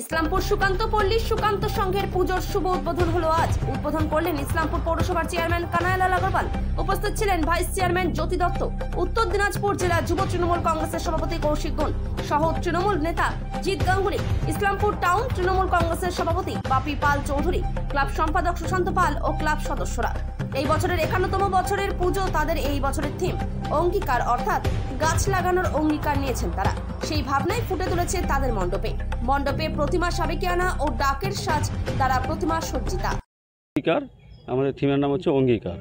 ইসলামপুর সুকান্ত পল্লী সুকান্ত সংঘের পুজোর শুভ উদ্বোধন হলো আজ। উদ্বোধন করলেন ইসলামপুর পৌরসভার চেয়ারম্যান কানাইলাল আগরওয়াল। উপস্থিত ছিলেন ভাইস চেয়ারম্যান জ্যোতি দত্ত, উত্তর দিনাজপুর জেলা যুব তৃণমূল কংগ্রেসের সভাপতি কৌশিক গুণ সহ তৃণমূল নেতা জিৎ গাঙ্গুলি, ইসলামপুর টাউন তৃণমূল কংগ্রেসের সভাপতি বাপি পাল চৌধুরী, ক্লাব সম্পাদক সুশান্ত পাল ও ক্লাব সদস্যরা। এই বছরের 51তম বছরের পুজো, তাদের এই বছরের থিম অঙ্গীকার, অর্থাৎ গাছ লাগানোর অঙ্গীকার নিয়েছেন তারা। সেই ভাবনাই ফুটে তুলেছে তাদের মণ্ডপে। মণ্ডপে প্রতিমা সাবেকিয়ানা ও ডাকের সাজ দ্বারা প্রতিমা সজ্জিতা। অঙ্গীকার, আমাদের থিমের নাম হচ্ছে অঙ্গীকার।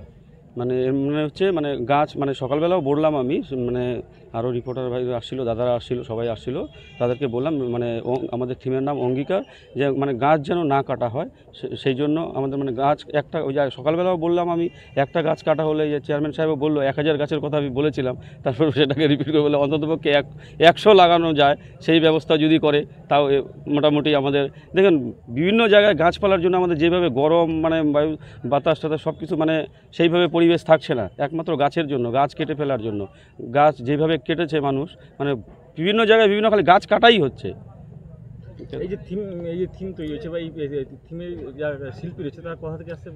মানে মনে হচ্ছে মানে গাছ, মানে সকালবেলাও বললাম আমি, মানে আরও রিপোর্টার ভাই আসছিল, দাদারা আসছিল, সবাই আসছিল, তাদেরকে বললাম মানে আমাদের থিমের নাম অঙ্গীকার, যে মানে গাছ যেন না কাটা হয়। সেই জন্য আমাদের মানে গাছ একটা, ওই যে সকালবেলাও বললাম আমি, একটা গাছ কাটা হলে যে চেয়ারম্যান সাহেবও বললো 1000 গাছের কথা আমি বলেছিলাম, তারপর সেটাকে রিপিট করে বলে অন্ততপক্ষে 100 লাগানো যায়, সেই ব্যবস্থা যদি করে তাও মোটামুটি আমাদের দেখেন বিভিন্ন জায়গায় গাছপালার জন্য আমাদের যেভাবে গরম, মানে বায়ু বাতাস টাতাস সব কিছু মানে সেইভাবে পরিবেশ থাকছে না, একমাত্র গাছের জন্য, গাছ কেটে ফেলার জন্য। গাছ যেভাবে কেটেছে মানুষ, মানে বিভিন্ন জায়গায় বিভিন্ন খালি গাছ কাটাই হচ্ছে। এই যে থিম তৈরি হয়েছে বা এই থিমের যারা শিল্পী রয়েছে তারা কোথা থেকে আসছে?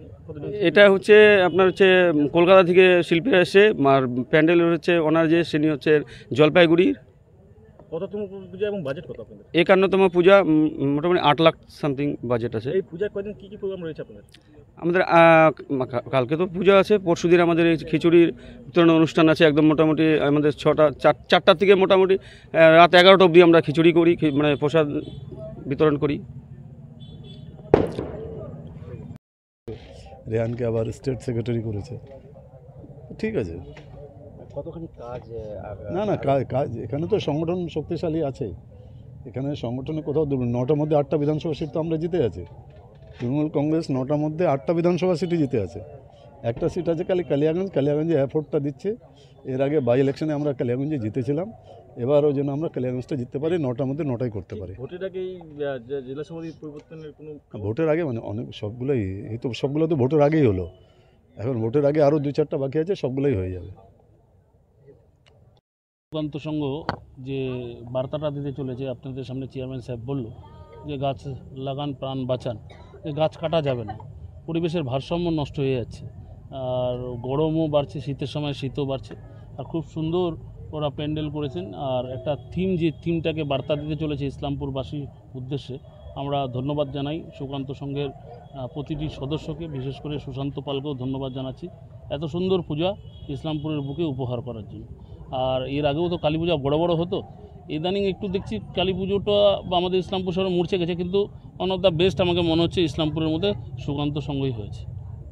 এটা হচ্ছে আপনার হচ্ছে কলকাতা থেকে শিল্পীরা এসে, আর প্যান্ডেল হচ্ছে ওনার যে যিনি হচ্ছে জলপাইগুড়ির। কততম পূজা এবং বাজেট কত আপনাদের? 51তম পূজা, মোটামুটি 8 লাখ সামথিং বাজেট আছে। এই পূজার কয়দিন কী প্রোগ্রাম রয়েছে আপনাদের? আমাদের কালকে তো পূজা আছে, পরশুদিন আমাদের এই খিচুড়ির বিতরণ অনুষ্ঠান আছে। একদম মোটামুটি আমাদের 4টার থেকে মোটামুটি রাত 11টা অবধি আমরা খিচুড়ি করি, মানে প্রসাদ বিতরণ করি। রেহানকে আবার স্টেট সেক্রেটারি করেছে, ঠিক আছে। কতখানি কাজ? না কাজ এখানে তো সংগঠন শক্তিশালী আছে। এখানে সংগঠনে কোথাও 9টার মধ্যে 8টা বিধানসভা সিট তো আমরা জিতে আছি। তৃণমূল কংগ্রেস 9টার মধ্যে 8টা বিধানসভা সিটই জিতে আছে। একটা সিট আছে কালিয়াগঞ্জে এফোর্টটা দিচ্ছে। এর আগে বাই ইলেকশনে আমরা কালিয়াগঞ্জে জিতেছিলাম, এবারও যেন আমরা কালিয়াগঞ্জটা জিততে পারি, 9টার মধ্যে 9টাই করতে পারি। ভোটের আগেই জেলা সভাপতি পরিবর্তনের কোনো? ভোটের আগে মানে অনেক সবগুলোই, এই তো সবগুলো তো ভোটের আগেই হলো। এখন ভোটের আগে আরও 2-4টা বাকি আছে, সবগুলোই হয়ে যাবে। সুকান্ত সংঘ যে বার্তাটা দিতে চলেছে আপনাদের সামনে, চেয়ারম্যান সাহেব বলল যে গাছ লাগান প্রাণ বাঁচান, যে গাছ কাটা যাবে না, পরিবেশের ভারসাম্য নষ্ট হয়ে যাচ্ছে, আর গরমও বাড়ছে, শীতের সময় শীতও বাড়ছে। আর খুব সুন্দর ওরা প্যান্ডেল করেছেন, আর একটা থিম, যে থিমটাকে বার্তা দিতে চলেছে ইসলামপুরবাসীর উদ্দেশ্যে, আমরা ধন্যবাদ জানাই সুকান্ত সংঘের প্রতিটি সদস্যকে, বিশেষ করে সুশান্ত পালকেও ধন্যবাদ জানাচ্ছি এত সুন্দর পূজা ইসলামপুরের বুকে উপহার করার জন্য। আর এর আগেও তো কালী পূজা বড় বড় হতো, ইদানিং একটু দেখছি কালী পুজোটা বা আমাদের ইসলামপুর শহরে মূর্ছে গেছে, কিন্তু ওয়ান অফ দ্য বেস্ট আমাকে মনে হচ্ছে ইসলামপুরের মধ্যে সুকান্ত সংঘই হয়েছে।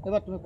এবার তুমি